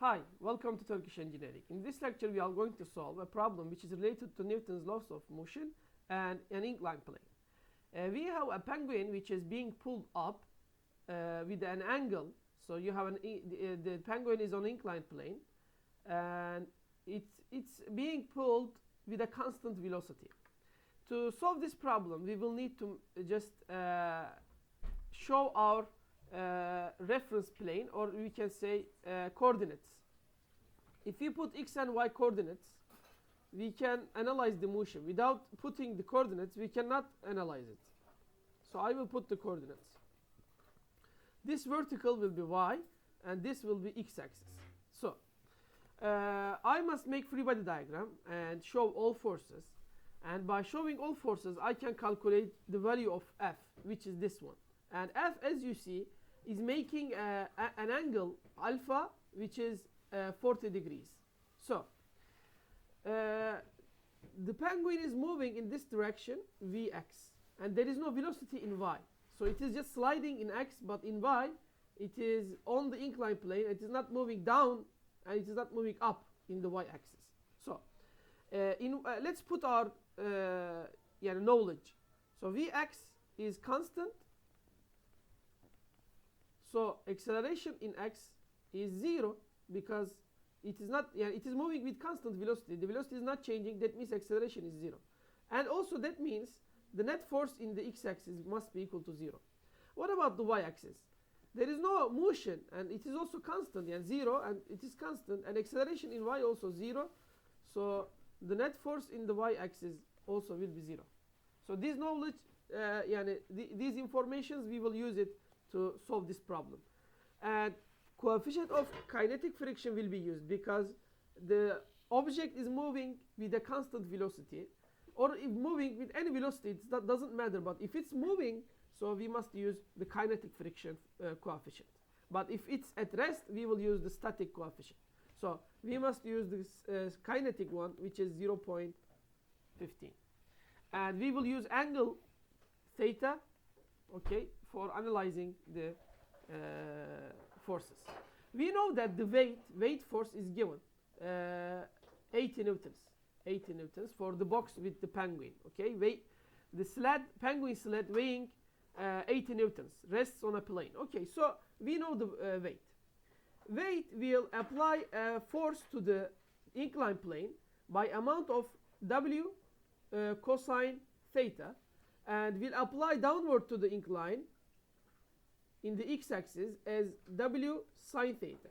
Hi, welcome to Turkish Engineering. In this lecture we are going to solve a problem which is related to Newton's laws of motion and an inclined plane. We have a penguin which is being pulled up with an angle. So you have the penguin is on inclined plane and it's being pulled with a constant velocity. To solve this problem we will need to just show our reference plane, or we can say coordinates. If we put x and y coordinates, we can analyze the motion. Without putting the coordinates, we cannot analyze it. So I will put the coordinates. This vertical will be y, and this will be x-axis. So I must make free body diagram and show all forces. And by showing all forces, I can calculate the value of F, which is this one. And F, as you see, is making an angle alpha, which is 40 degrees. So the penguin is moving in this direction, Vx, and there is no velocity in y. So it is just sliding in x, but in y, it is on the inclined plane. It is not moving down, and it is not moving up in the y-axis. So let's put our knowledge. So Vx is constant. So acceleration in x is 0 because it is not. It is moving with constant velocity. The velocity is not changing. That means acceleration is 0, and also that means the net force in the x-axis must be equal to 0. What about the y-axis? There is no motion, and it is also constant, 0, and it is constant, and acceleration in y also 0. So the net force in the y-axis also will be 0. So this knowledge, these informations, we will use it to solve this problem. And coefficient of kinetic friction will be used because the object is moving with a constant velocity, or if moving with any velocity, that doesn't matter. But if it's moving, so we must use the kinetic friction coefficient. But if it's at rest, we will use the static coefficient. So we must use this kinetic one, which is 0.15. And we will use angle theta, okay, for analyzing the forces. We know that the weight force is given 80 newtons. 80 newtons for the box with the penguin. Okay, the penguin sled weighing 80 newtons rests on a plane. Okay, so we know the weight. Weight will apply a force to the inclined plane by amount of W cosine theta, and will apply downward to the incline in the x-axis as W sine theta.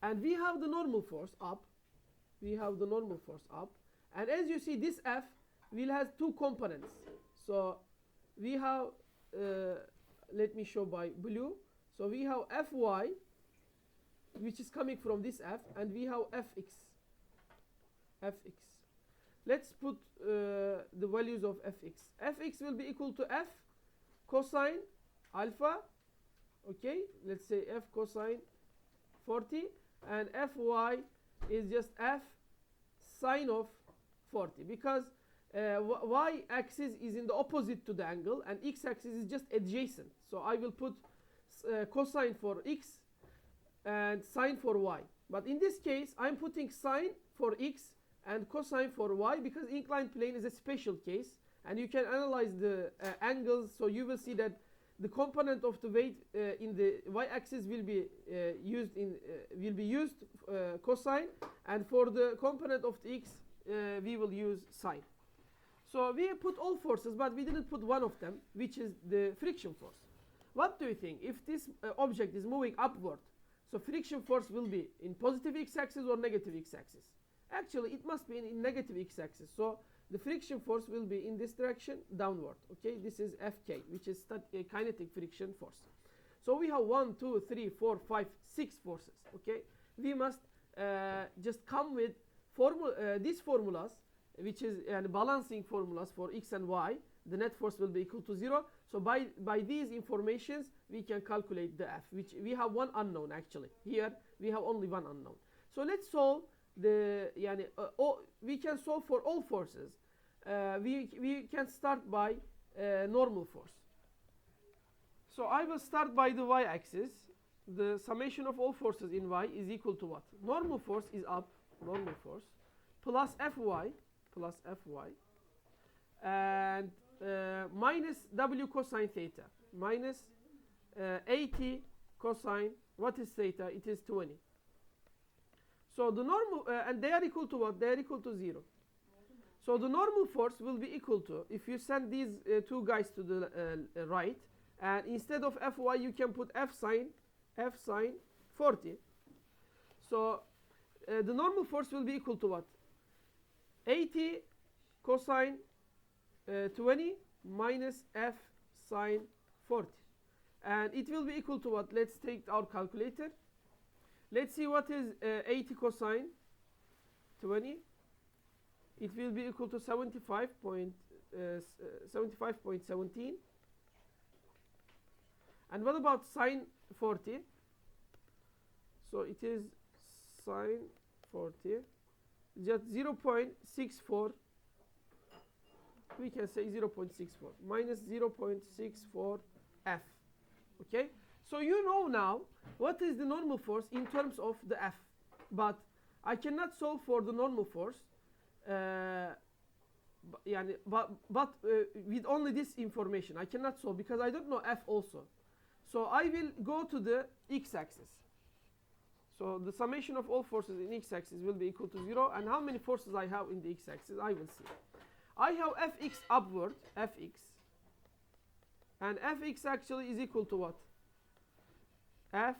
And we have the normal force up. And as you see, this F will have two components. So we have, let me show by blue. So we have Fy, which is coming from this F, and we have Fx. Let's put the values of Fx. Fx will be equal to F cosine alpha. Okay, let's say F cosine 40, and Fy is just F sine of 40, because y-axis is in the opposite to the angle and x-axis is just adjacent. So I will put cosine for x and sine for y. But in this case, I'm putting sine for x and cosine for y because inclined plane is a special case, and you can analyze the angles. So you will see that the component of the weight in the y-axis will be used cosine, and for the component of the x we will use sine. So we put all forces, but we didn't put one of them, which is the friction force. What do you think? If this object is moving upward, so friction force will be in positive x-axis or negative x-axis? Actually, it must be in negative x-axis. So the friction force will be in this direction, downward. Okay, this is Fk, which is kinetic friction force. So we have 1, 2, 3, 4, 5, 6 forces. Okay, we must just come with these formulas, which is balancing formulas for x and y. The net force will be equal to 0. So by these informations, we can calculate the F, which we have one unknown actually. Here we have only one unknown. So let's solve the we can solve for all forces. We can start by normal force. So I will start by the y-axis. the summation of all forces in y is equal to what? Normal force is up, normal force, plus Fy, and minus W cosine theta, minus 80 cosine, what is theta? It is 20. So the normal, and they are equal to what? They are equal to 0. So the normal force will be equal to, if you send these two guys to the right, and instead of Fy you can put F sine 40. So the normal force will be equal to what? 80 cosine 20 minus F sine 40. And it will be equal to what? Let's take our calculator. Let's see what is 80 cosine 20. It will be equal to 75.17. And what about sine 40? So it is sine 40, just 0.64. We can say 0.64 minus 0.64 F. Okay, so you know now what is the normal force in terms of the F, but I cannot solve for the normal force but with only this information I cannot solve, because I don't know F also. So I will go to the x-axis. So the summation of all forces in x-axis will be equal to 0, and how many forces I have in the x-axis I will see. I have Fx upward, Fx, and Fx actually is equal to what? F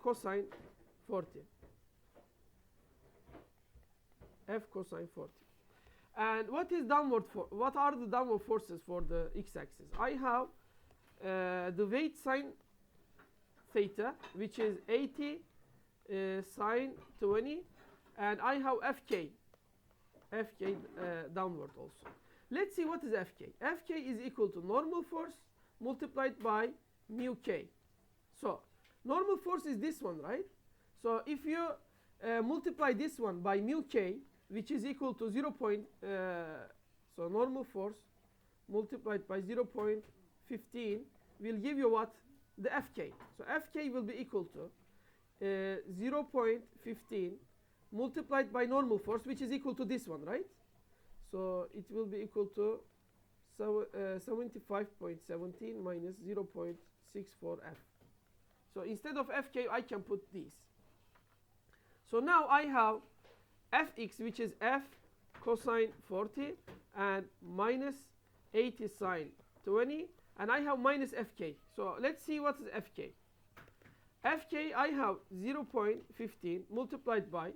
cosine 40. F cosine 40. And what is downward for? What are the downward forces for the x-axis? I have the weight sine theta, which is 80 sine 20, and I have Fk downward also. Let's see what is Fk. Fk is equal to normal force multiplied by mu k. So normal force is this one, right? So if you multiply this one by mu k, which is equal to 0. So normal force multiplied by 0.15 will give you what? The Fk. So Fk will be equal to 0.15 multiplied by normal force, which is equal to this one, right? So it will be equal to 75.17 minus 0.64 F. So instead of Fk, I can put these. So now I have Fx, which is F cosine 40, and minus 80 sine 20, and I have minus Fk. So let's see what is Fk. Fk, I have 0.15 multiplied by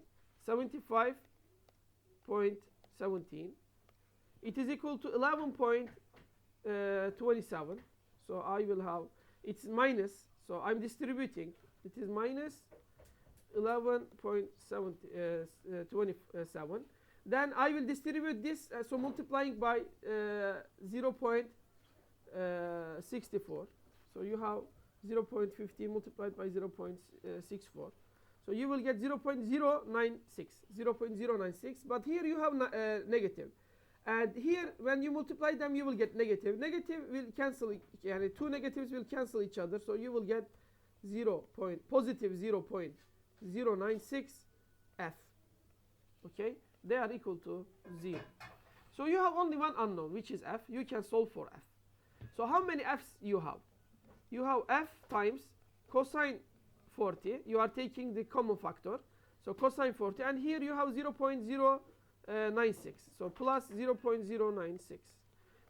75.17. It is equal to 11.27. So I will have, it's minus, so I'm distributing. It is minus 11.27. Then I will distribute this, so multiplying by 0.64. So you have 0.15 multiplied by 0.64. So you will get 0.096, but here you have negative. And here, when you multiply them, you will get negative. Negative will cancel, two negatives will cancel each other, so you will get positive 0.096 F. Okay, they are equal to 0. So you have only one unknown, which is F. You can solve for F. So how many F's you have? You have F times cosine 40. You are taking the common factor. So cosine 40. And here you have 0.096. So plus 0.096.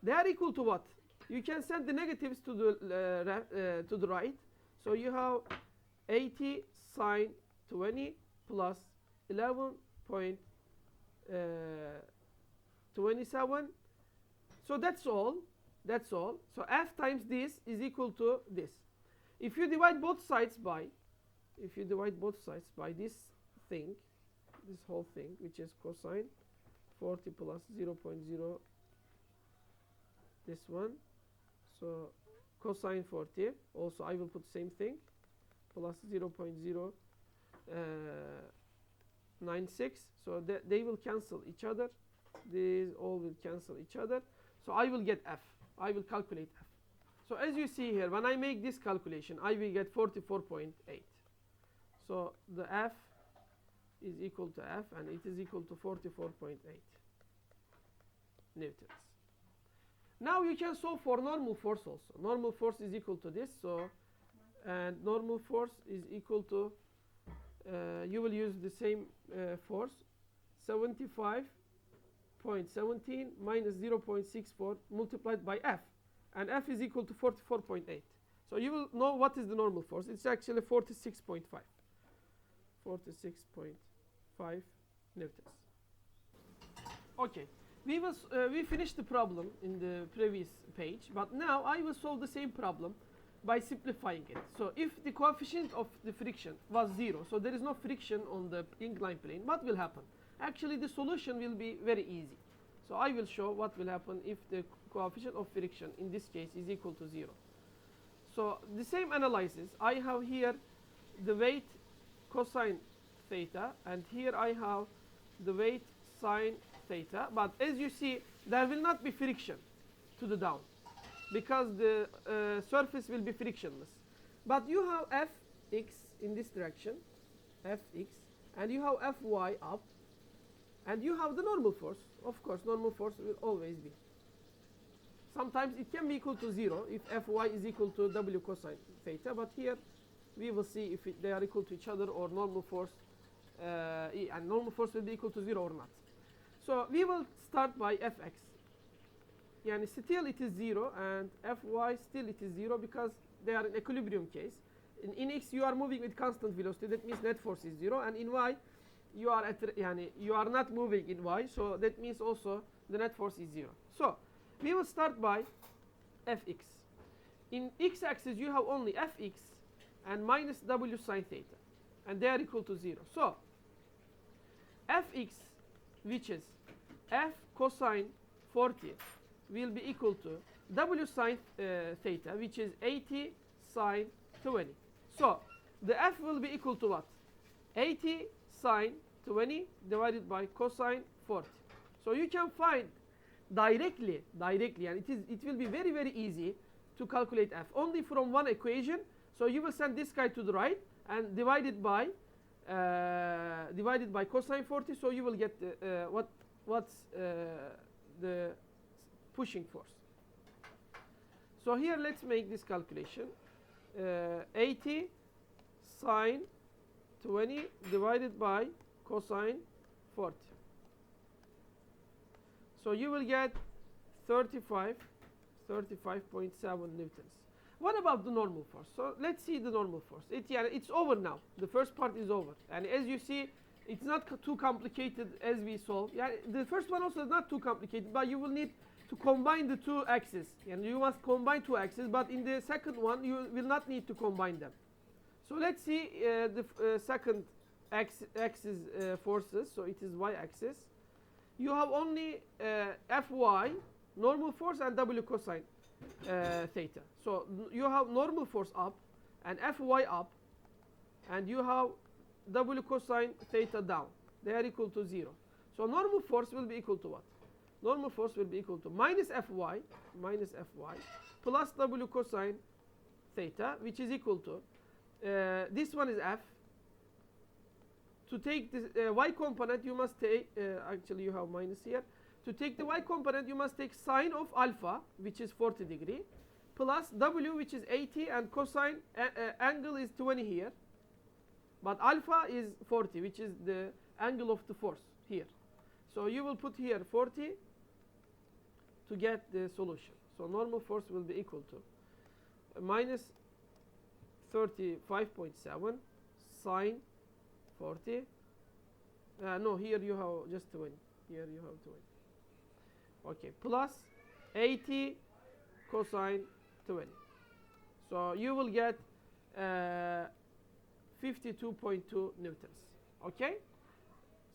They are equal to what? You can send the negatives to the right. So you have 80 sine 20 plus 11.27. So that's all. That's all. So F times this is equal to this. If you divide both sides by, this thing, this whole thing, which is cosine 40 plus 0.0, this one. So cosine 40, also I will put same thing, plus 0.096. So they will cancel each other. These all will cancel each other. So I will get F. I will calculate F. So as you see here, when I make this calculation, I will get 44.8. So the F is equal to F, and it is equal to 44.8 newtons. Now you can solve for normal force also. Normal force is equal to this, so and normal force is equal to you will use the same force, 75.17 minus 0.64 multiplied by F, and F is equal to 44.8. So you will know what is the normal force. It's actually 46.5. 46.5 newtons. Okay, we finished the problem in the previous page, but now I will solve the same problem by simplifying it. So if the coefficient of the friction was 0, so there is no friction on the inclined plane, what will happen? Actually, the solution will be very easy. So I will show what will happen if the coefficient of friction in this case is equal to 0. So the same analysis, I have here the weight cosine theta, and here I have the weight sine theta, but as you see, there will not be friction to the down because the surface will be frictionless. But you have Fx in this direction, Fx, and you have Fy up, and you have the normal force. Of course, normal force will always be. Sometimes it can be equal to 0 if Fy is equal to W cosine theta, but here we will see if they are equal to each other, or normal force and normal force will be equal to 0 or not. So we will start by Fx. Yani still it is 0, and Fy still it is 0 because they are in equilibrium case. In x you are moving with constant velocity, that means net force is 0, and in y you are you are not moving in y, so that means also the net force is 0. So we will start by Fx. In x-axis you have only Fx and minus W sine theta, and they are equal to 0. So Fx, which is F cosine 40, will be equal to W sine theta, which is 80 sine 20. So the F will be equal to what? 80 sine 20 divided by cosine 40. So you can find directly, and it will be very, very easy to calculate F only from one equation. So you will send this guy to the right and divide it by cosine 40. So you will get what's the pushing force. So here let's make this calculation. 80 sine 20 divided by cosine 40. So you will get 35.7 newtons. What about the normal force? So let's see the normal force. It's over now. The first part is over. And as you see, it's not too complicated as we solve. Yeah, the first one also is not too complicated, but you will need to combine the two axes. And you must combine two axes, but in the second one, you will not need to combine them. So let's see the second axis forces. So it is y-axis. You have only Fy, normal force, and W cosine theta. So you have normal force up and Fy up, and you have W cosine theta down. They are equal to 0. So normal force will be equal to what? Normal force will be equal to minus Fy plus W cosine theta, which is equal to this one is F. To take this y component, you must take, actually you have minus here. To take the y component, you must take sine of alpha, which is 40 degree, plus W, which is 80, and cosine angle is 20 here. But alpha is 40, which is the angle of the force here. So you will put here 40 to get the solution. So normal force will be equal to minus 35.7 sine 40. No, here you have just 20. Here you have 20. Okay, plus 80 cosine 20. So you will get 52.2 newtons. Okay?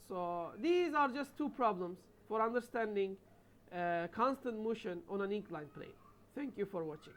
So these are just two problems for understanding constant motion on an inclined plane. Thank you for watching.